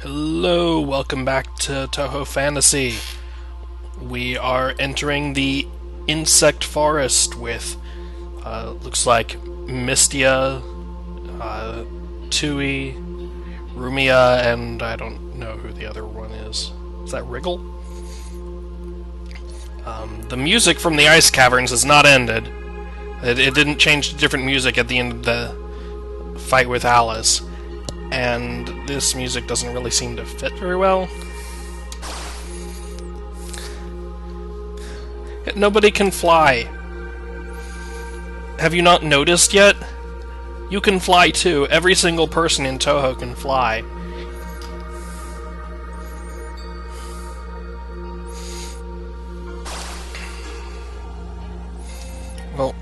Hello, welcome back to Touhou Fantasy. We are entering the insect forest with, looks like Mistia, Tui, Rumia, and I don't know who the other one is. Is that Wriggle? The music from the ice caverns has not ended. It didn't change to different music at the end of the fight with Alice. And this music doesn't really seem to fit very well. Nobody can fly. Have you not noticed yet? You can fly too. Every single person in Touhou can fly. Well,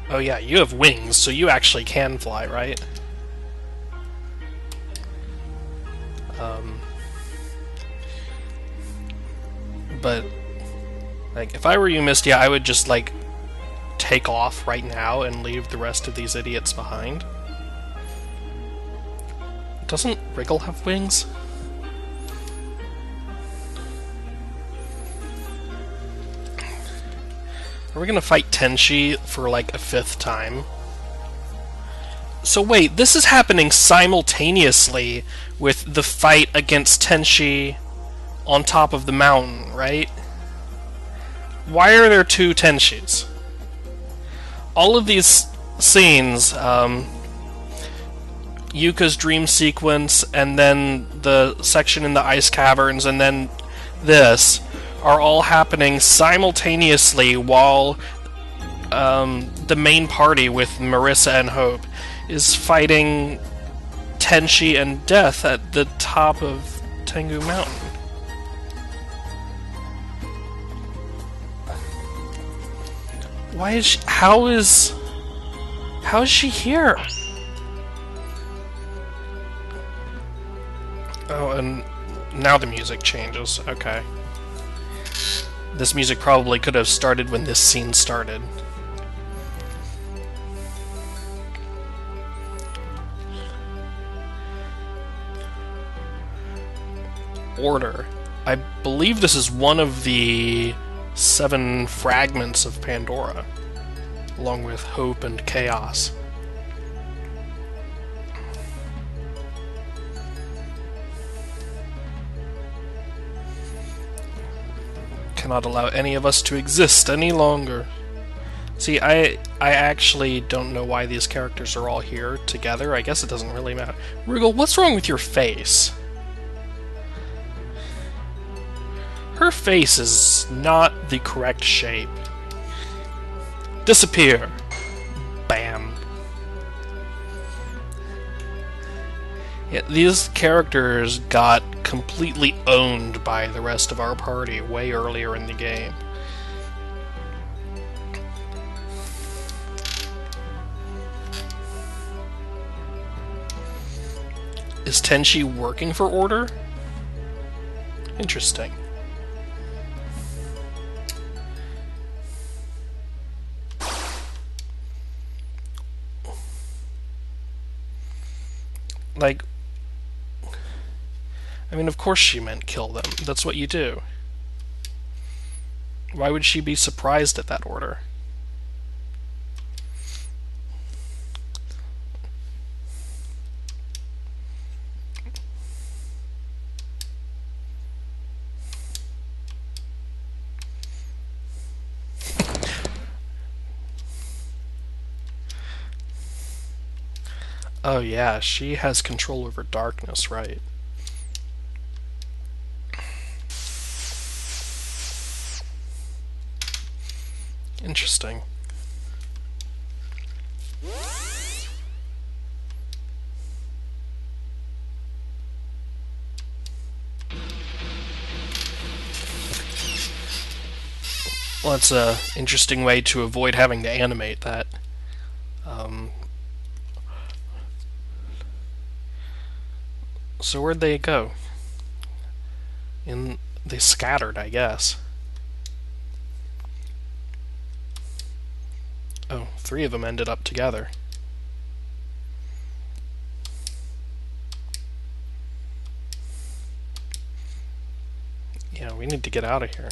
oh yeah, you have wings, so you actually can fly, right? But, like, if I were you, Misty, I would just, like, take off right now and leave the rest of these idiots behind. Doesn't Wriggle have wings? Are we gonna fight Tenshi for, like, a 5th time? So wait, this is happening simultaneously with the fight against Tenshi on top of the mountain, right? Why are there 2 Tenshis? All of these scenes, Yuka's dream sequence, and then the section in the ice caverns, and then this, are all happening simultaneously while the main party with Marissa and Hope is fighting Tenshi and Death at the top of Tengu Mountain. Why is she... How is she here? Oh, and now the music changes. Okay. This music probably could have started when this scene started. Order. I believe this is one of the 7 fragments of Pandora, along with Hope and Chaos. Cannot allow any of us to exist any longer. See, I actually don't know why these characters are all here together. I guess it doesn't really matter. Wriggle, what's wrong with your face? Her face is not the correct shape. Disappear. Bam. Yeah, these characters got completely owned by the rest of our party way earlier in the game. Is Tenshi working for Order? Interesting. Like, I mean, of course she meant kill them. That's what you do. Why would she be surprised at that order? Oh yeah, she has control over darkness, right? Interesting. Well, that's an interesting way to avoid having to animate that. So where'd they go? They scattered, I guess. Oh, 3 of them ended up together. Yeah, we need to get out of here.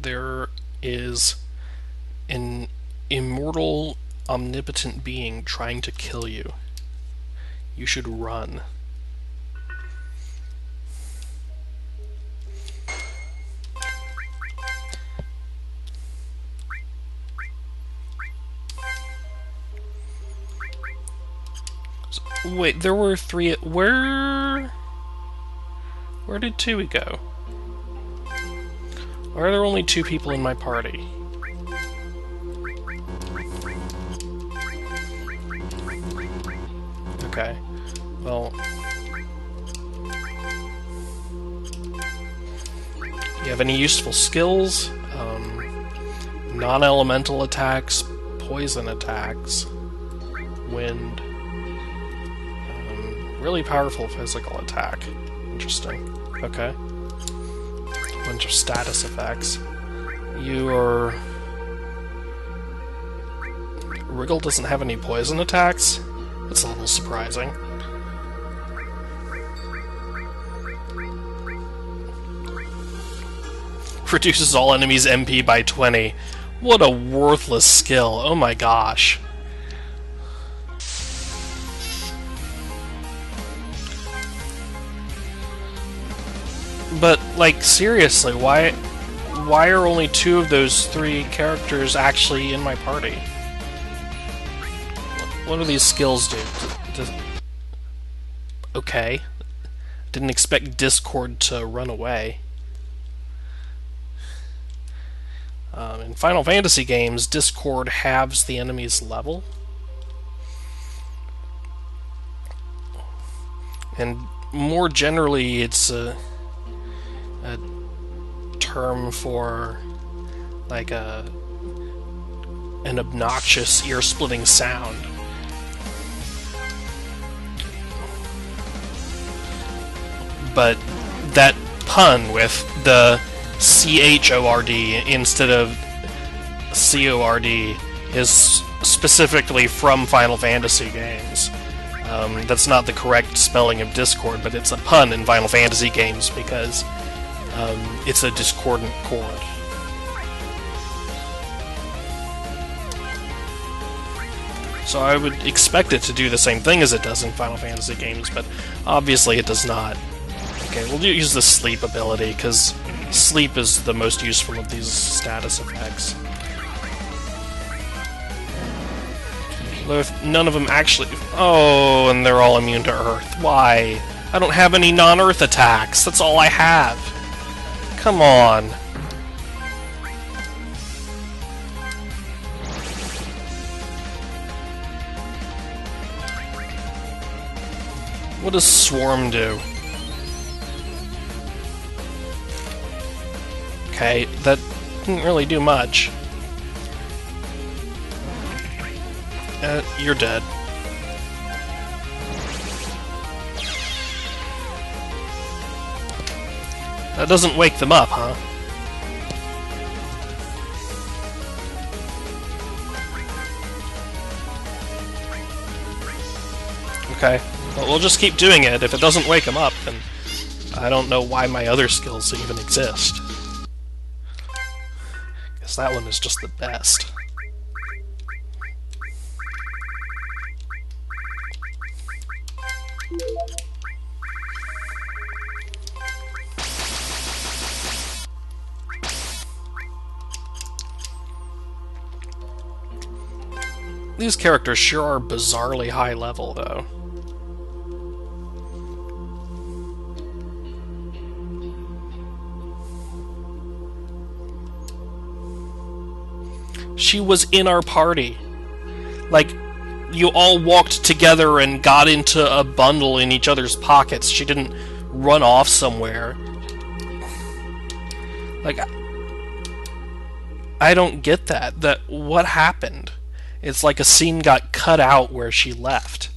There is an immortal, omnipotent being trying to kill you. You should run. Wait, there were 3. Where did Touhou go? Why are there only 2 people in my party? Okay. Well, you have any useful skills? Non-elemental attacks, poison attacks, wind. Really powerful physical attack. Interesting. Okay. Bunch of status effects. Wriggle doesn't have any poison attacks? That's a little surprising. Reduces all enemies' MP by 20. What a worthless skill. Oh my gosh. But, like, seriously, why are only 2 of those 3 characters actually in my party? What do these skills do? Okay. Didn't expect Discord to run away. In Final Fantasy games, Discord halves the enemy's level. And more generally, it's a term for like an obnoxious, ear-splitting sound. But that pun with the C-H-O-R-D instead of C-O-R-D is specifically from Final Fantasy games. That's not the correct spelling of Discord, but it's a pun in Final Fantasy games because it's a discordant chord. So I would expect it to do the same thing as it does in Final Fantasy games, but obviously it does not. Okay, we'll use the sleep ability, because sleep is the most useful of these status effects. None of them actually... Oh, and they're all immune to Earth. Why? I don't have any non-Earth attacks. That's all I have. Come on. What does Swarm do? Okay, that didn't really do much. You're dead. That doesn't wake them up, huh? Okay, well, we'll just keep doing it. If it doesn't wake them up, then I don't know why my other skills even exist. Guess that one is just the best. These characters sure are bizarrely high level, though. She was in our party. Like, you all walked together and got into a bundle in each other's pockets. She didn't run off somewhere. Like, I don't get that. What happened? It's like a scene got cut out where she left.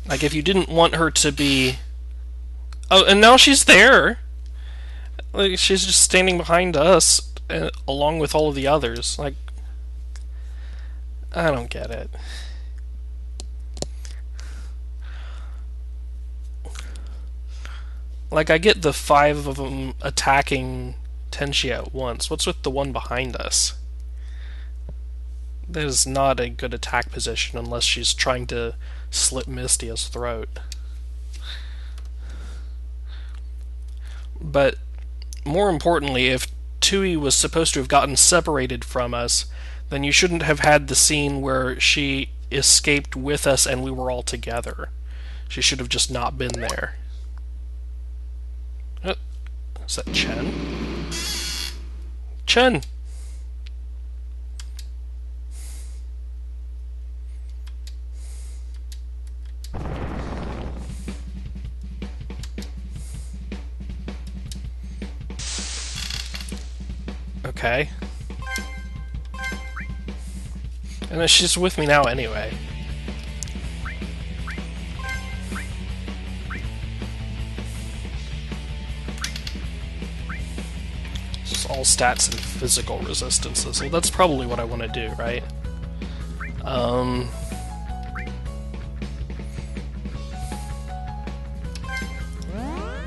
Like, if you didn't want her to be... Oh, and now she's there! Like, she's just standing behind us, along with all of the others. Like, I don't get it. Like, I get the 5 of them attacking Tenchi at once. What's with the one behind us? That is not a good attack position unless she's trying to slit Mystia's throat. But more importantly, if Touhou was supposed to have gotten separated from us, then you shouldn't have had the scene where she escaped with us and we were all together. She should have just not been there. Is that Chen? Chen! Okay. And then she's with me now anyway. This is all stats and physical resistances, so that's probably what I want to do, right?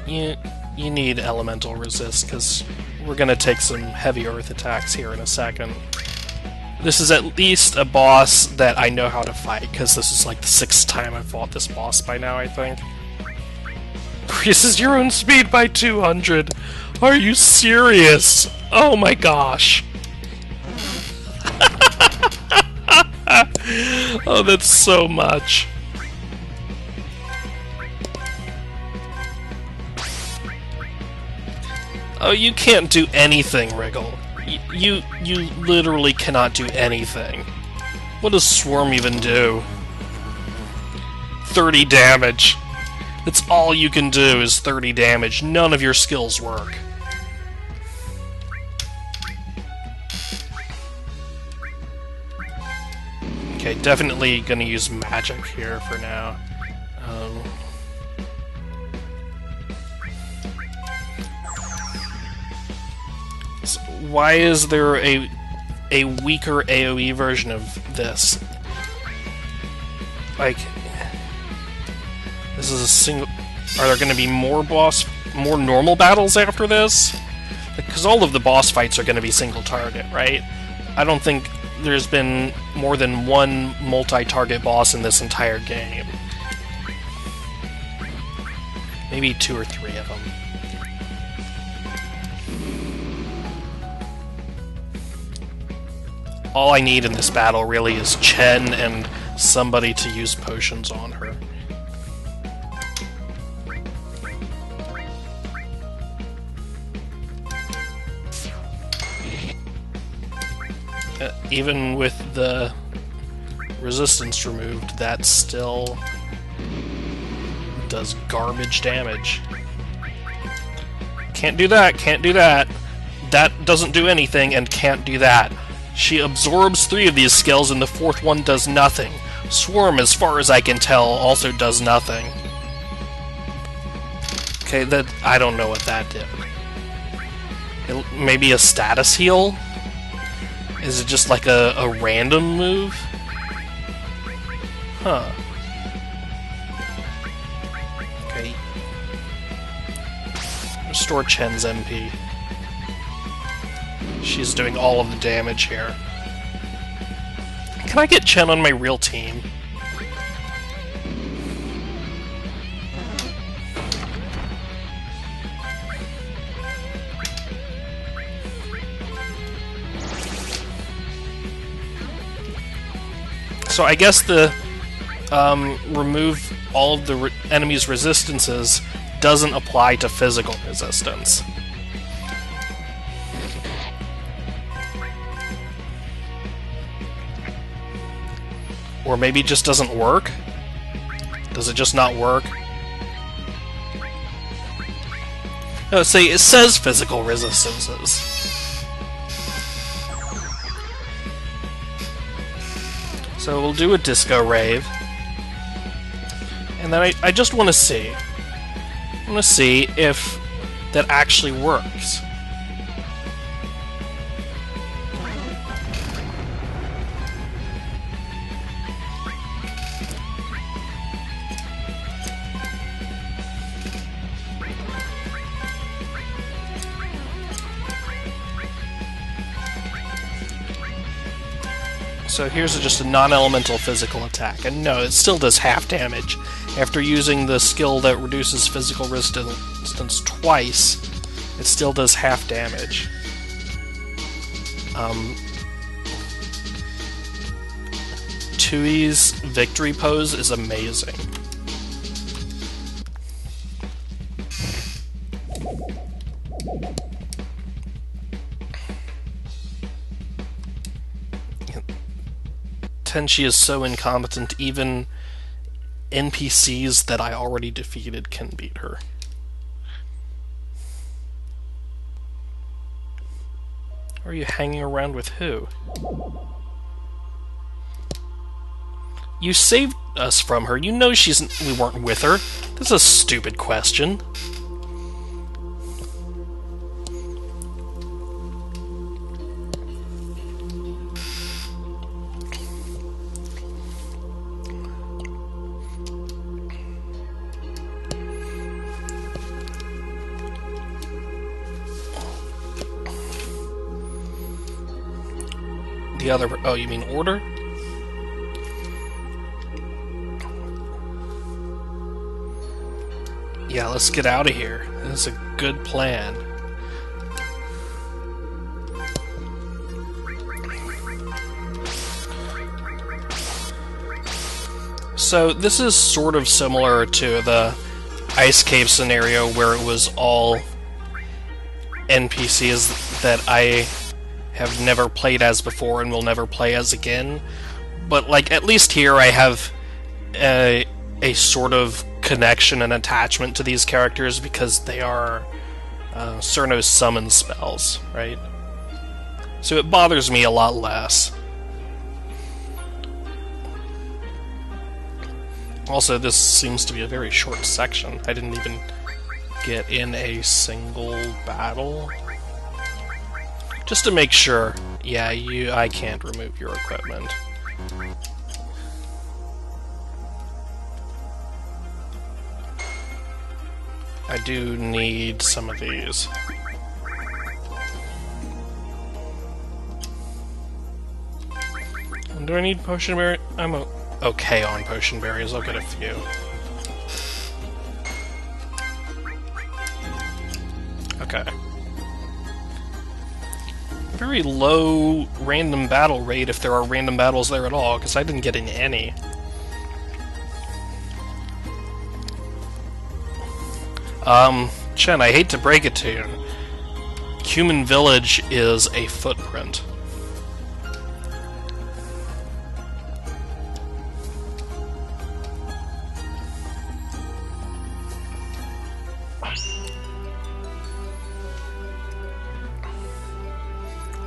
You need elemental resist, because we're going to take some heavy earth attacks here in a second. This is at least a boss that I know how to fight, because this is like the 6th time I've fought this boss by now, I think. Increases your own speed by 200! Are you serious? Oh my gosh! Oh, that's so much. Oh, you can't do anything, Wriggle. You literally cannot do anything. What does Swarm even do? 30 damage. That's all you can do is 30 damage. None of your skills work. Okay, definitely gonna use magic here for now. So why is there a weaker AoE version of this? Like, this is a single. Are there going to be more normal battles after this? Because all of the boss fights are going to be single target, right? I don't think there's been more than one multi-target boss in this entire game. Maybe 2 or 3 of them. All I need in this battle really is Chen and somebody to use potions on her. Even with the resistance removed, that still does garbage damage. Can't do that, can't do that. That doesn't do anything, and can't do that. She absorbs 3 of these skills, and the 4th one does nothing. Swarm, as far as I can tell, also does nothing. Okay, that I don't know what that did. Maybe a status heal? Is it just like a random move? Huh. Okay. Restore Chen's MP. She's doing all of the damage here. Can I get Chen on my real team? So I guess the remove all of the enemy's resistances doesn't apply to physical resistance. Or maybe it just doesn't work? Does it just not work? No, say it says physical resistances. So we'll do a Disco Rave. And then I just want to see. I want to see if that actually works. So here's just a non-elemental physical attack, and no, it still does half damage. After using the skill that reduces physical resistance twice, it still does half damage. Touhou's victory pose is amazing. Tenchi is so incompetent, even NPCs that I already defeated can beat her. Are you hanging around with who? You saved us from her. You know we weren't with her. That's a stupid question. The other... Oh, you mean order? Yeah, let's get out of here. That's a good plan. So, this is sort of similar to the Ice Cave scenario where it was all NPCs that I have never played as before and will never play as again. But, like, at least here I have a sort of connection and attachment to these characters because they are Cerno's summon spells, right? So it bothers me a lot less. Also, this seems to be a very short section. I didn't even get in a single battle. Just to make sure. Yeah, I can't remove your equipment. I do need some of these. Do I need potion berry? I'm okay on potion berries. I'll get a few. Okay. Very low random battle rate if there are random battles there at all, because I didn't get in any. Chen, I hate to break it to you. Human Village is a footprint.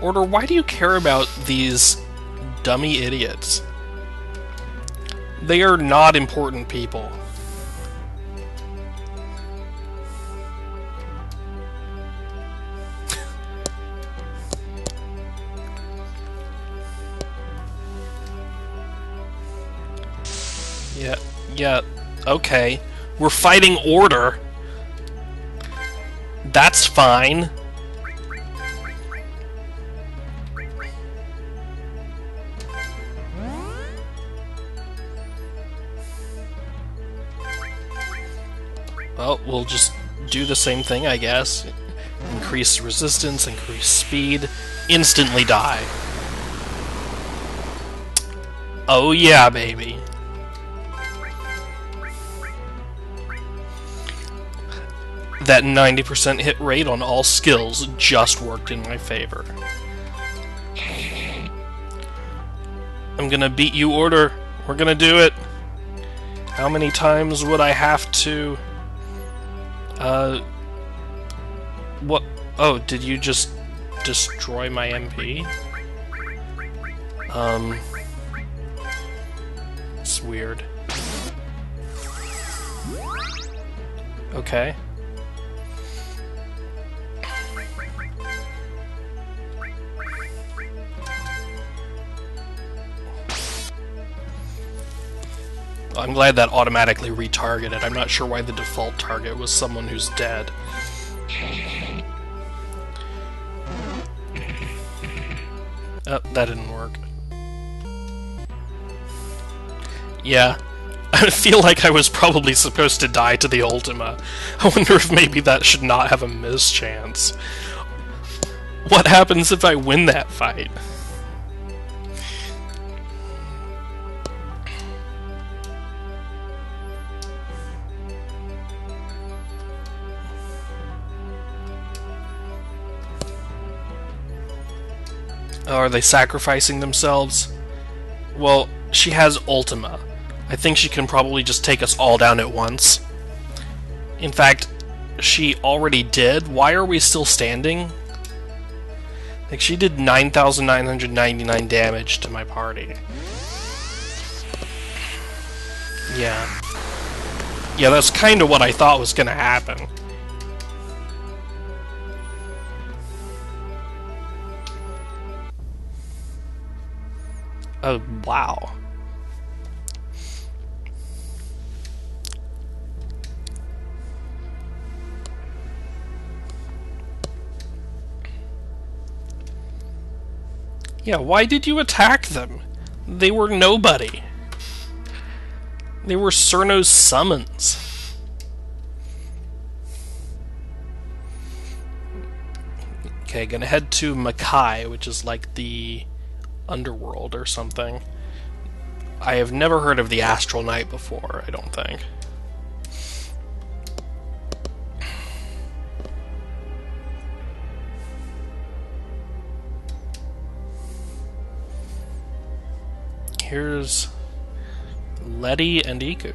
Order, why do you care about these dummy idiots? They are not important people. Yeah, okay. We're fighting Order. That's fine. Well, we'll just do the same thing, I guess. Increase resistance, increase speed, instantly die. Oh yeah, baby. That 90% hit rate on all skills just worked in my favor. I'm gonna beat you, Order. We're gonna do it. How many times would I have to... What? Oh, did you just destroy my MP? It's weird. Okay. I'm glad that automatically retargeted. I'm not sure why the default target was someone who's dead. Oh, that didn't work. Yeah. I feel like I was probably supposed to die to the Ultima. I wonder if maybe that should not have a mischance. What happens if I win that fight? Oh, are they sacrificing themselves? Well, she has Ultima. I think she can probably just take us all down at once. In fact, she already did. Why are we still standing? Like, she did 9,999 damage to my party. Yeah. Yeah, that's kind of what I thought was gonna happen. Oh, wow. Yeah, why did you attack them? They were nobody. They were Cerno's summons. Okay, gonna head to Makai, which is like the underworld or something. I have never heard of the Astral Knight before, I don't think. Here's Letty and Iku.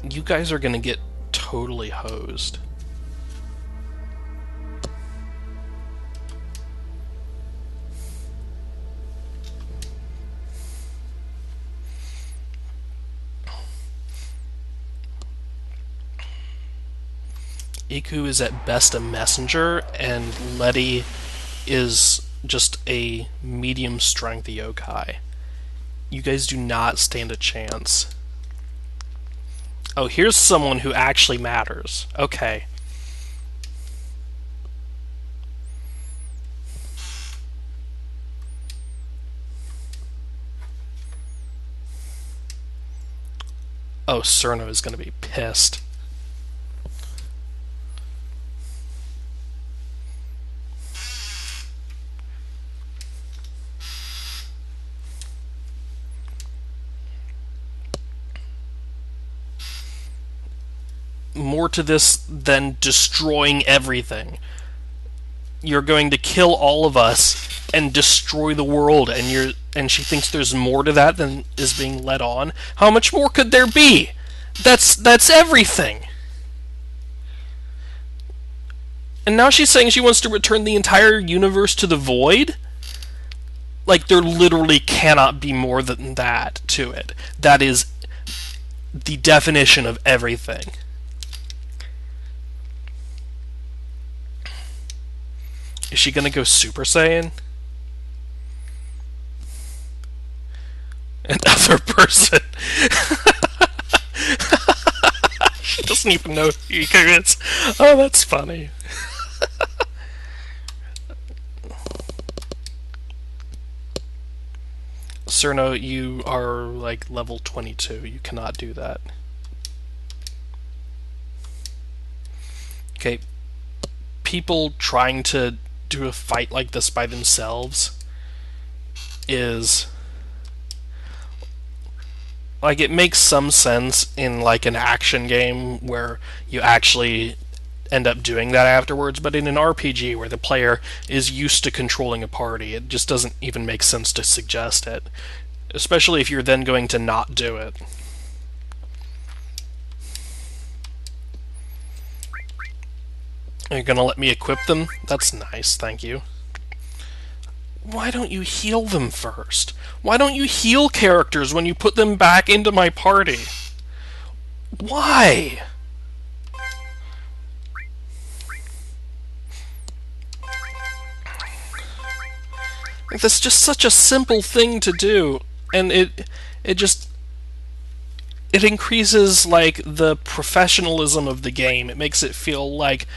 You guys are gonna get totally hosed. Iku is at best a messenger, and Letty is just a medium strength yokai. You guys do not stand a chance. Oh, here's someone who actually matters. Okay. Oh, Cerno is going to be pissed. More to this than destroying everything. You're going to kill all of us and destroy the world, and she thinks there's more to that than is being let on. How much more could there be? That's everything. And now she's saying she wants to return the entire universe to the void? Like, there literally cannot be more than that to it. That is the definition of everything. Is she gonna go Super Saiyan? Another person. She doesn't even know who Iku is. Oh, that's funny. Cerno, you are like level 22. You cannot do that. Okay. People trying to do a fight like this by themselves is like, it makes some sense in like an action game where you actually end up doing that afterwards, but in an RPG where the player is used to controlling a party, it just doesn't even make sense to suggest it, especially if you're then going to not do it. You're gonna let me equip them? That's nice, thank you. Why don't you heal them first? Why don't you heal characters when you put them back into my party? Why? Like, that's just such a simple thing to do, and it increases like the professionalism of the game. It makes it feel like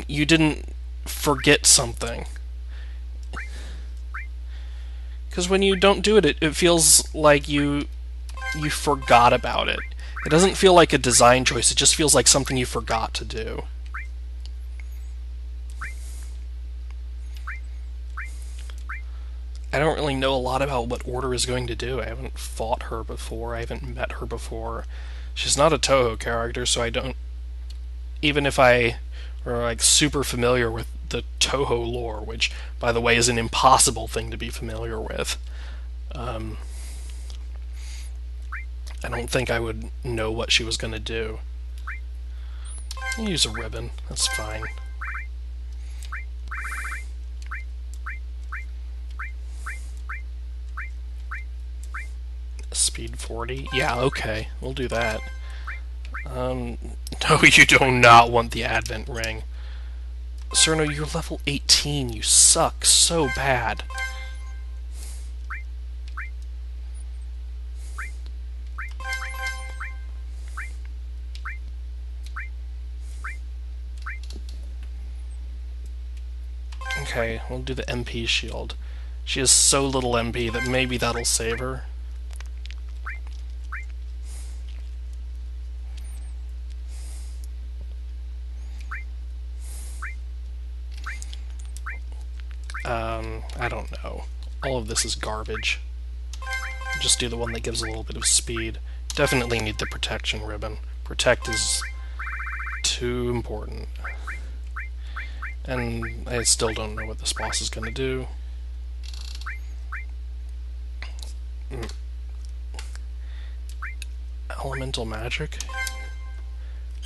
you didn't forget something. Because when you don't do it, it feels like you forgot about it. It doesn't feel like a design choice, it just feels like something you forgot to do. I don't really know a lot about what Order is going to do. I haven't fought her before, I haven't met her before. She's not a Touhou character, so I don't... Even if I were like super familiar with the Touhou lore, which, by the way, is an impossible thing to be familiar with, I don't think I would know what she was going to do. I'll use a ribbon, that's fine. Speed 40? Yeah, okay, we'll do that. No, you do not want the Advent Ring. Cerno, you're level 18, you suck so bad. Okay, we'll do the MP shield. She has so little MP that maybe that'll save her. I don't know. All of this is garbage. Just do the one that gives a little bit of speed. Definitely need the protection ribbon. Protect is too important. And I still don't know what this boss is going to do. Elemental magic?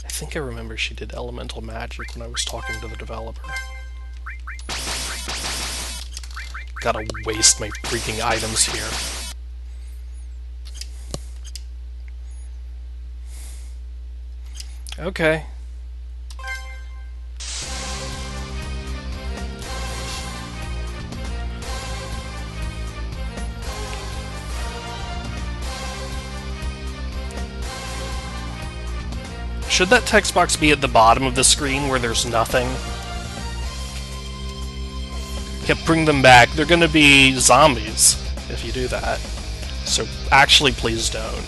I think I remember she did elemental magic when I was talking to the developer. Gotta waste my freaking items here. Okay. Should that text box be at the bottom of the screen where there's nothing? Yep, bring them back. They're gonna be zombies if you do that. So actually, please don't.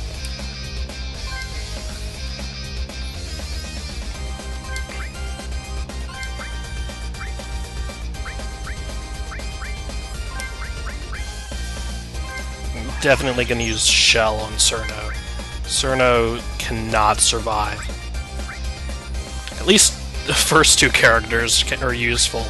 I'm definitely gonna use Shell on Cerno. Cerno cannot survive. At least the first two characters are useful.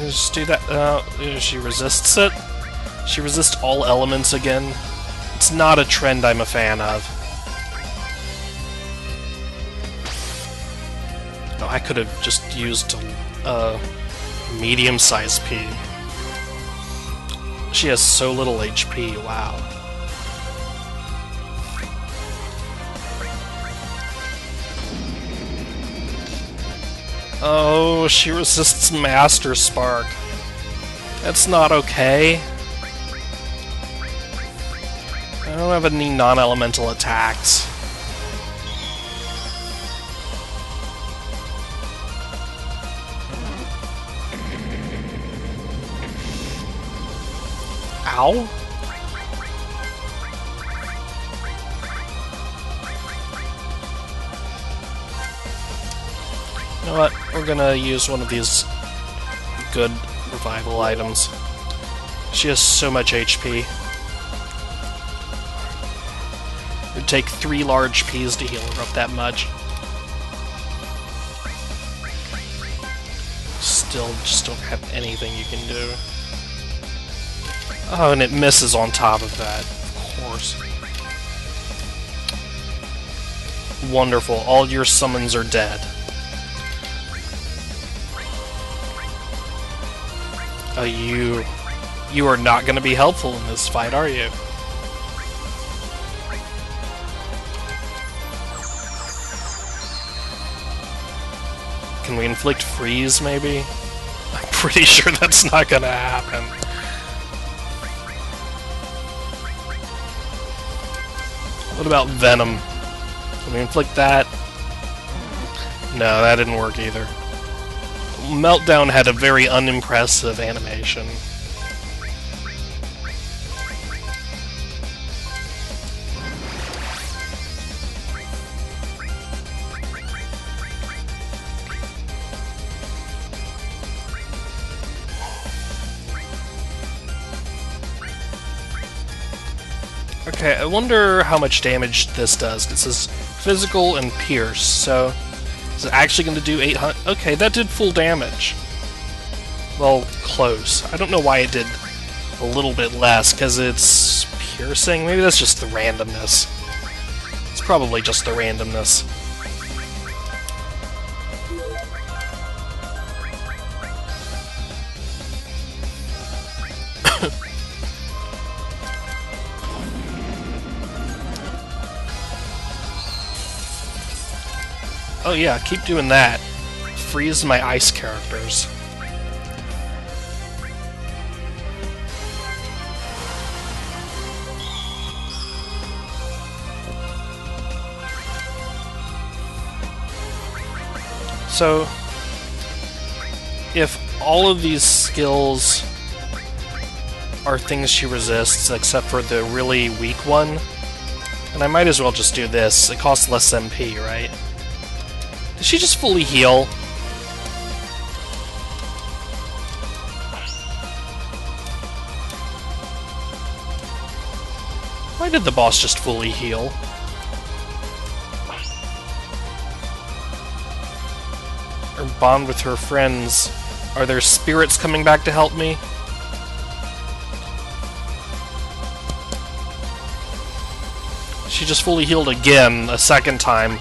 Just do that. She resists it. She resists all elements again. It's not a trend I'm a fan of. Oh, I could have just used a medium-sized P. She has so little HP, wow. Oh, she resists Master Spark. That's not okay. I don't have any non-elemental attacks. Ow? You know what? We're gonna use one of these good revival items. She has so much HP. It would take 3 large Ps to heal her up that much. Still just don't have anything you can do. Oh, and it misses on top of that. Of course. Wonderful. All your summons are dead. You are not going to be helpful in this fight, are you? Can we inflict freeze, maybe? I'm pretty sure that's not going to happen. What about Venom? Can we inflict that? No, that didn't work either. Meltdown had a very unimpressive animation. Okay, I wonder how much damage this does. It says physical and pierce, so is it actually going to do 800? Okay, that did full damage. Well, close. I don't know why it did a little bit less, because it's piercing? Maybe that's just the randomness. It's probably just the randomness. Oh yeah, keep doing that. Freeze my ice characters. So, if all of these skills are things she resists, except for the really weak one, then I might as well just do this. It costs less MP, right? Did she just fully heal? Why did the boss just fully heal? Or bond with her friends. Are there spirits coming back to help me? She just fully healed again, a second time,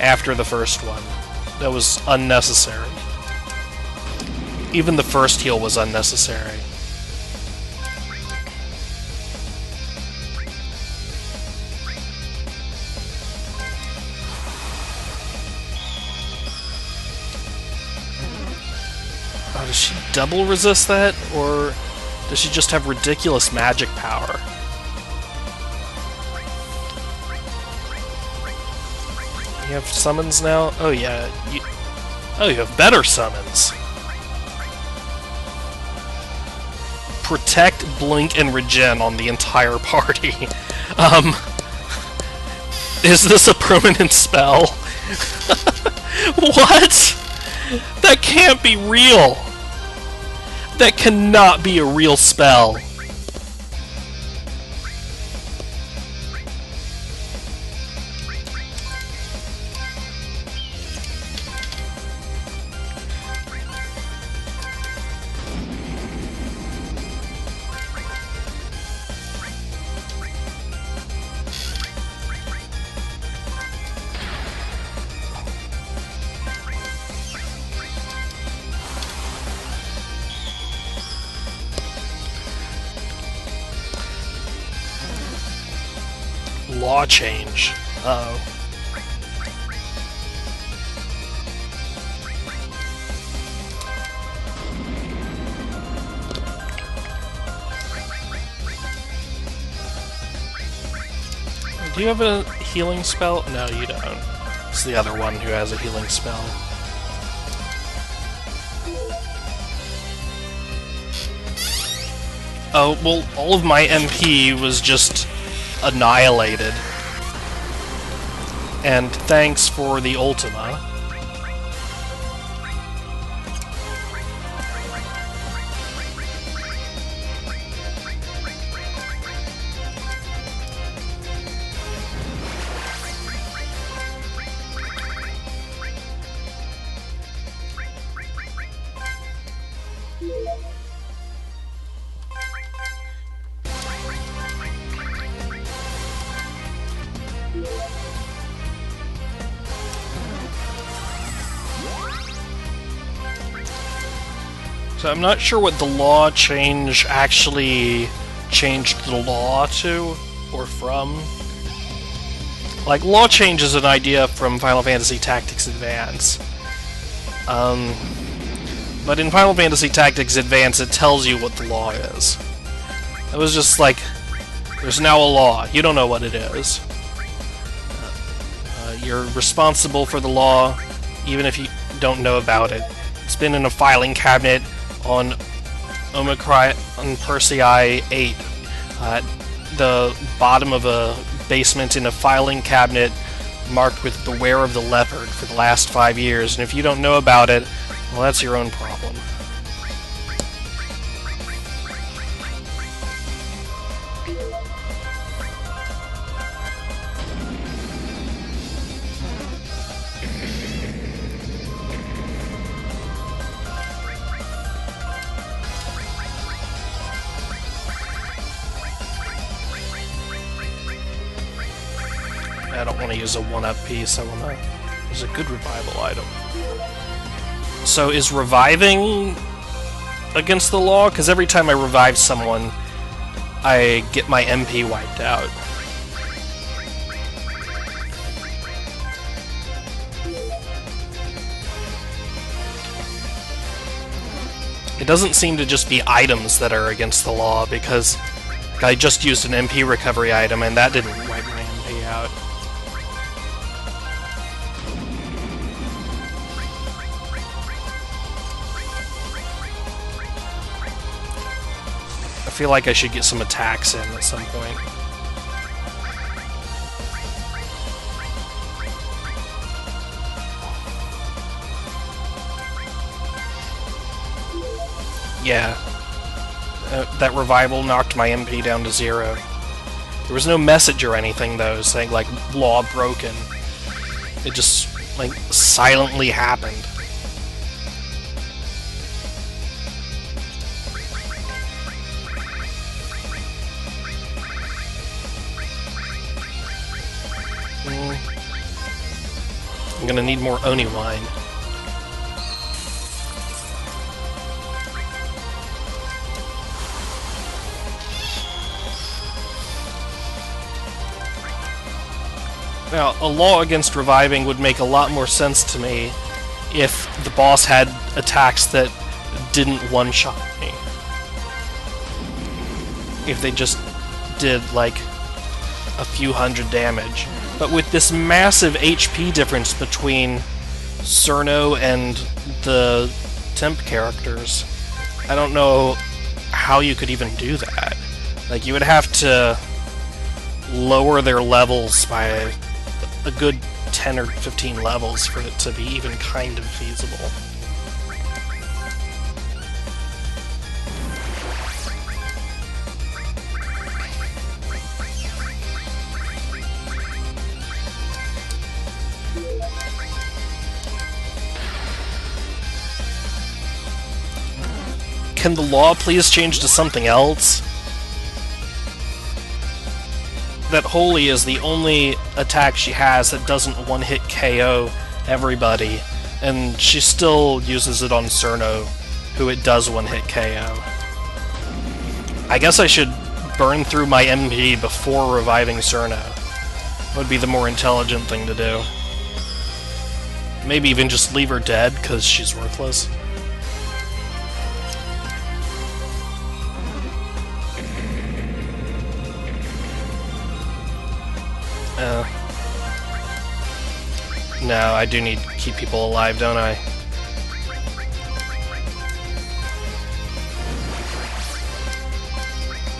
after the first one. That was unnecessary. Even the first heal was unnecessary. Oh, does she double resist that? Or does she just have ridiculous magic power? You have summons now? Oh yeah, you have better summons. Protect, blink, and regen on the entire party. Is this a permanent spell? What? That can't be real! That cannot be a real spell. Law change. Uh-oh. Do you have a healing spell? No, you don't. It's the other one who has a healing spell. Oh, well, all of my MP was just annihilated. And thanks for the Ultima. So I'm not sure what the law change actually changed the law to, or from. Like, law change is an idea from Final Fantasy Tactics Advance. But in Final Fantasy Tactics Advance, it tells you what the law is. It was just like, there's now a law. You don't know what it is. You're responsible for the law, even if you don't know about it. It's been in a filing cabinet on Omicron Persei 8, at the bottom of a basement in a filing cabinet marked with Beware of the Leopard for the last 5 years, and if you don't know about it, well, that's your own problem. I don't want to use a 1-up piece, I want to use a good revival item. So is reviving against the law? Because every time I revive someone, I get my MP wiped out. It doesn't seem to just be items that are against the law, because I just used an MP recovery item and that didn't wipe my MP out. I feel like I should get some attacks in at some point. Yeah. That revival knocked my MP down to 0. There was no message or anything, though, saying, like, law broken. It just, like, silently happened. I'm gonna need more Oni wine. Now, a law against reviving would make a lot more sense to me if the boss had attacks that didn't one-shot me. If they just did, like, a few hundred damage. But with this massive HP difference between Cerno and the temp characters, I don't know how you could even do that. Like, you would have to lower their levels by a good 10 or 15 levels for it to be even kind of feasible. Can the law please change to something else? That Holy is the only attack she has that doesn't one-hit KO everybody, and she still uses it on Cerno, who it does one-hit KO. I guess I should burn through my MP before reviving Cerno. Would be the more intelligent thing to do. Maybe even just leave her dead, because she's worthless. No, I do need to keep people alive, don't I?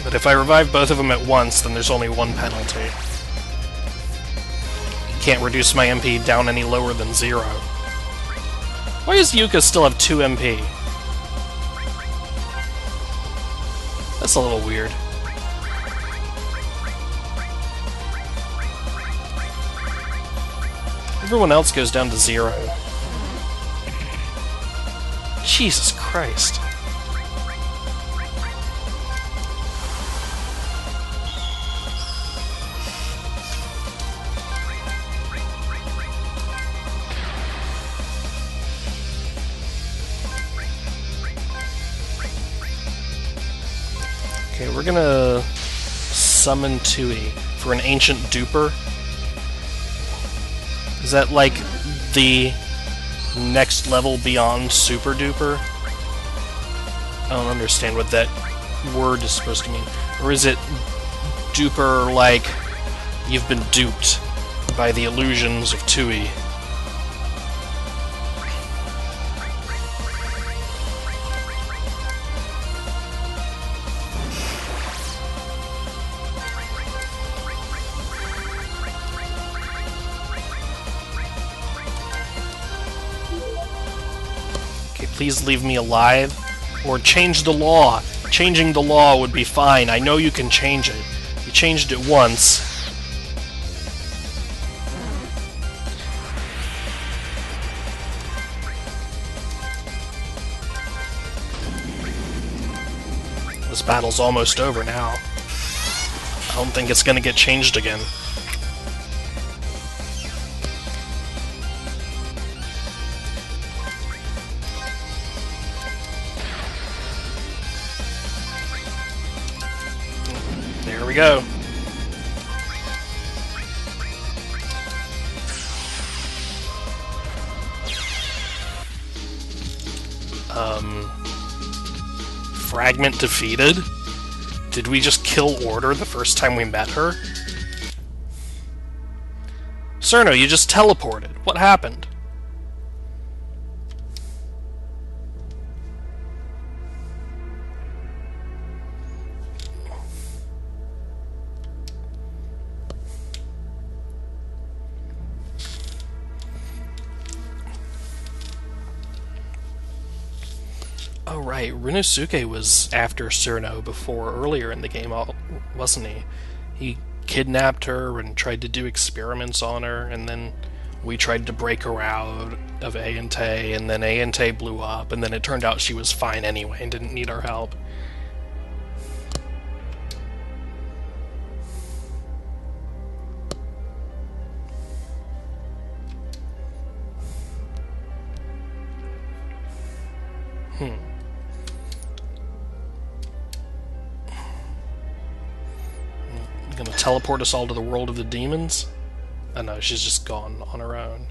But if I revive both of them at once, then there's only one penalty. Can't reduce my MP down any lower than 0. Why does Yuka still have 2 MP? That's a little weird. Everyone else goes down to 0. Jesus Christ. Okay, we're gonna summon Touhou for an ancient duper. Is that like the next level beyond super duper? I don't understand what that word is supposed to mean. Or is it duper like you've been duped by the illusions of Touhou? Please leave me alive, or change the law. Changing the law would be fine. I know you can change it. You changed it once. This battle's almost over now. I don't think it's gonna get changed again. There we go. Fragment defeated? Did we just kill Order the first time we met her? Cerno, you just teleported. What happened? Oh right, Rinosuke was after Cerno before, earlier in the game, wasn't he? He kidnapped her and tried to do experiments on her, and then we tried to break her out of Ayante, and then Ayante blew up, and then it turned out she was fine anyway and didn't need our help. Gonna teleport us all to the world of the demons? Oh no, she's just gone on her own.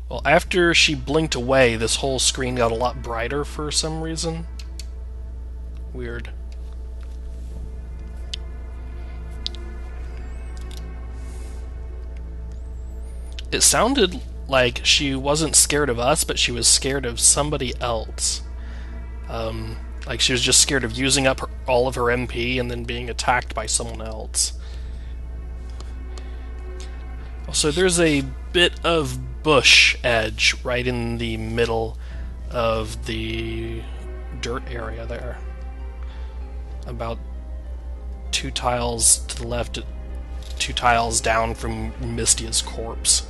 Well, after she blinked away, this whole screen got a lot brighter for some reason. Weird. It sounded like she wasn't scared of us, but she was scared of somebody else. Like she was just scared of using up all of her MP and then being attacked by someone else. Also, there's a bit of bush edge right in the middle of the dirt area there. About 2 tiles to the left, 2 tiles down from Mystia's corpse.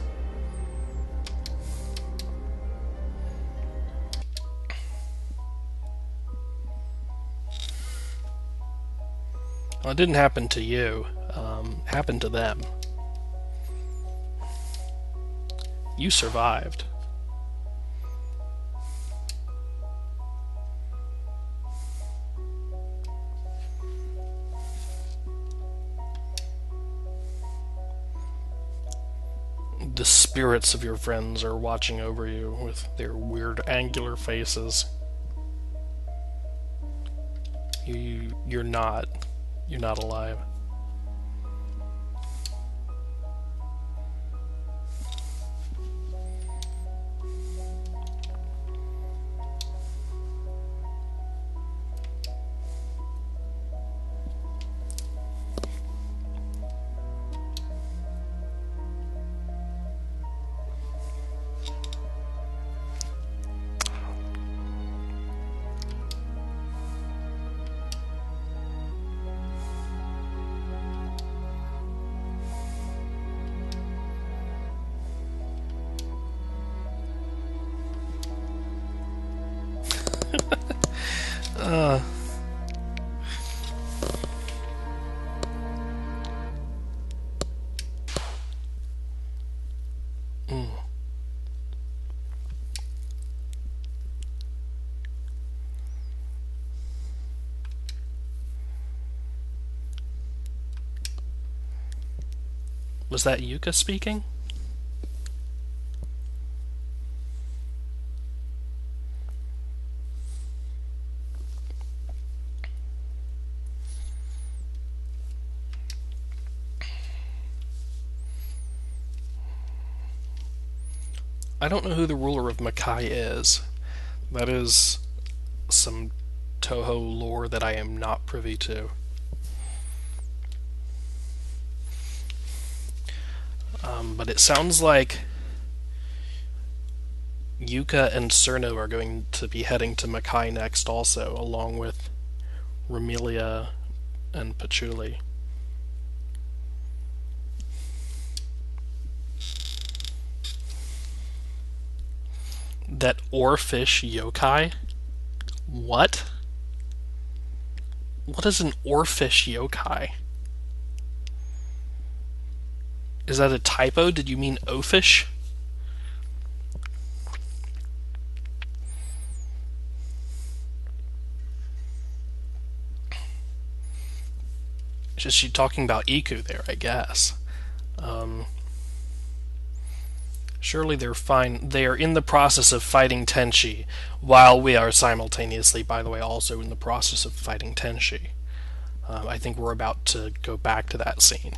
Well, it didn't happen to you. It happened to them. You survived. The spirits of your friends are watching over you with their weird angular faces. You're not alive. Was that Yuka speaking? I don't know who the ruler of Makai is. That is some Touhou lore that I am not privy to. But it sounds like Yuka and Cerno are going to be heading to Makai next also, along with Remilia and Patchouli. That oarfish yokai? What? What is an oarfish yokai? Is that a typo? Did you mean oafish? Is she talking about Iku there, I guess. Surely they're fine. They are in the process of fighting Tenshi, while we are simultaneously, by the way, also in the process of fighting Tenshi. I think we're about to go back to that scene.